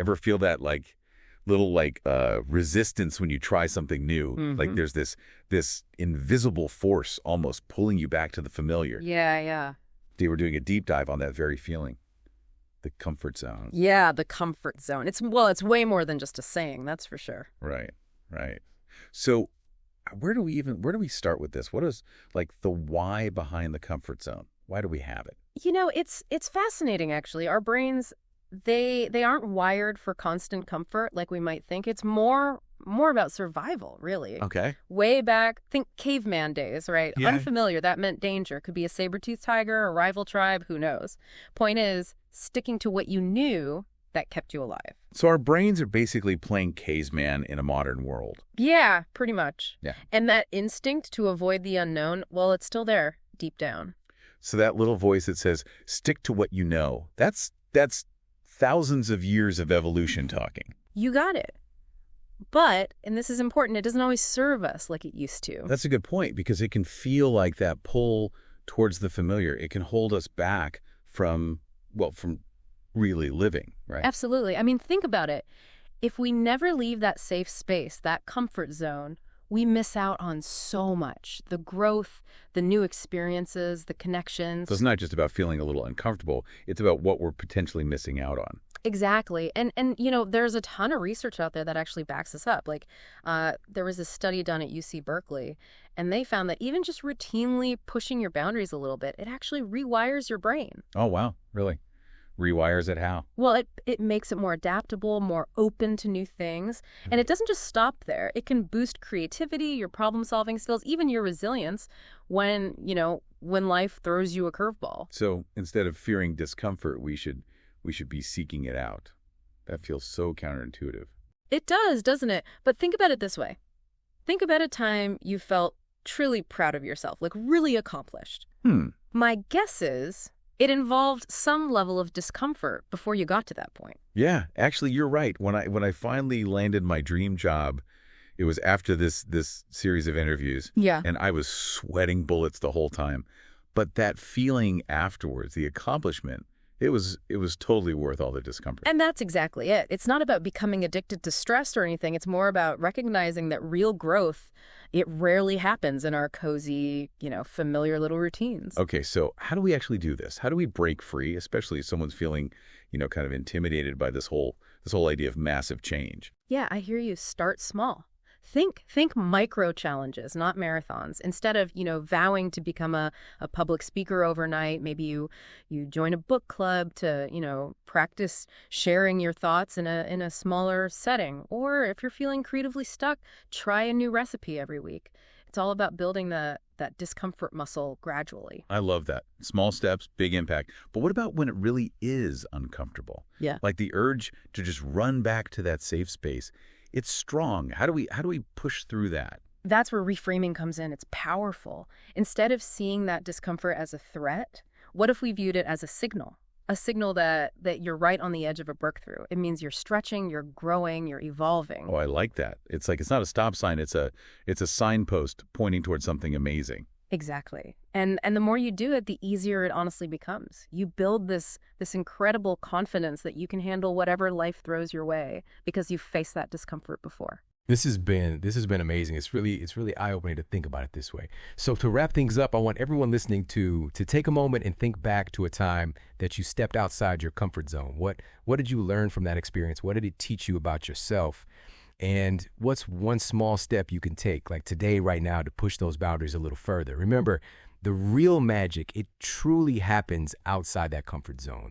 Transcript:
Ever feel that like little resistance when you try something new? Like there's this invisible force almost pulling you back to the familiar. Yeah, yeah. They were doing a deep dive on that very feeling, the comfort zone. Yeah, the comfort zone. It's way more than just a saying, that's for sure. Right, right. So where do we start with this? What is like the why behind the comfort zone? Why do we have it? It's fascinating actually. Our brains, they aren't wired for constant comfort like we might think. It's more about survival, really. Okay. Way back, think caveman days, right? Yeah. Unfamiliar, that meant danger. Could be a saber-toothed tiger, a rival tribe, who knows? Point is, sticking to what you knew, that kept you alive. So our brains are basically playing caveman in a modern world. Yeah, pretty much. Yeah. And that instinct to avoid the unknown, well, it's still there, deep down. So that little voice that says, stick to what you know, that's thousands of years of evolution talking. You got it. But, and this is important, it doesn't always serve us like it used to. That's a good point, because it can feel like that pull towards the familiar. It can hold us back from really living, right? Absolutely. I mean, think about it. If we never leave that safe space, that comfort zone, we miss out on so much. The growth, the new experiences, the connections. So it's not just about feeling a little uncomfortable. It's about what we're potentially missing out on. Exactly. And there's a ton of research out there that actually backs this up. Like, there was a study done at UC Berkeley, and they found that even just routinely pushing your boundaries a little bit, it actually rewires your brain. Oh, wow. Really? Rewires it how? Well, it makes it more adaptable, more open to new things. And it doesn't just stop there. It can boost creativity, your problem-solving skills, even your resilience when life throws you a curveball. So instead of fearing discomfort, we should be seeking it out. That feels so counterintuitive. It does, doesn't it? But think about it this way. Think about a time you felt truly proud of yourself, like really accomplished. My guess is it involved some level of discomfort before you got to that point. Yeah, actually, you're right. When I finally landed my dream job, it was after this series of interviews. Yeah. And I was sweating bullets the whole time. But that feeling afterwards, the accomplishment, it was totally worth all the discomfort. And that's exactly it. It's not about becoming addicted to stress or anything. It's more about recognizing that real growth, it rarely happens in our cozy, familiar little routines. Okay, so how do we actually do this? How do we break free, especially if someone's feeling, kind of intimidated by this whole idea of massive change? Yeah, I hear you. Start small. Think micro challenges, not marathons. Instead of, vowing to become a public speaker overnight, maybe you join a book club to, practice sharing your thoughts in a smaller setting. Or if you're feeling creatively stuck, try a new recipe every week. It's all about building that discomfort muscle gradually. I love that. Small steps, big impact. But what about when it really is uncomfortable? Yeah. Like the urge to just run back to that safe space. It's strong. How do we push through that? That's where reframing comes in. It's powerful. Instead of seeing that discomfort as a threat, what if we viewed it as a signal? A signal that you're right on the edge of a breakthrough. It means you're stretching, you're growing, you're evolving. Oh, I like that. It's like it's not a stop sign. It's a signpost pointing towards something amazing. Exactly. And the more you do it, the easier it honestly becomes. You build this incredible confidence that you can handle whatever life throws your way because you've faced that discomfort before. This has been amazing. It's really eye-opening to think about it this way. So to wrap things up, I want everyone listening to take a moment and think back to a time that you stepped outside your comfort zone. What did you learn from that experience? What did it teach you about yourself? And what's one small step you can take, like today, right now, to push those boundaries a little further? Remember, the real magic, it truly happens outside that comfort zone.